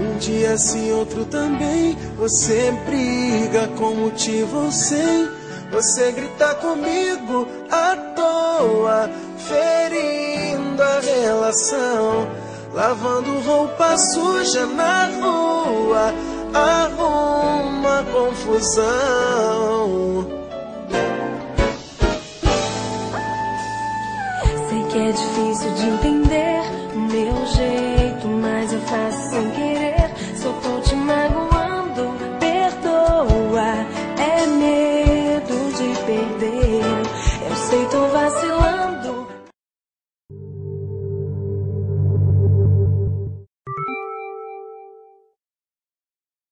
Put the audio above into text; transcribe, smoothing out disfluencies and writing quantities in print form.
Um dia sim, outro também. Você briga com motivo ou sem. Você grita comigo à toa, ferindo a relação. Lavando roupa suja na rua, arruma confusão. Sei que é difícil de entender.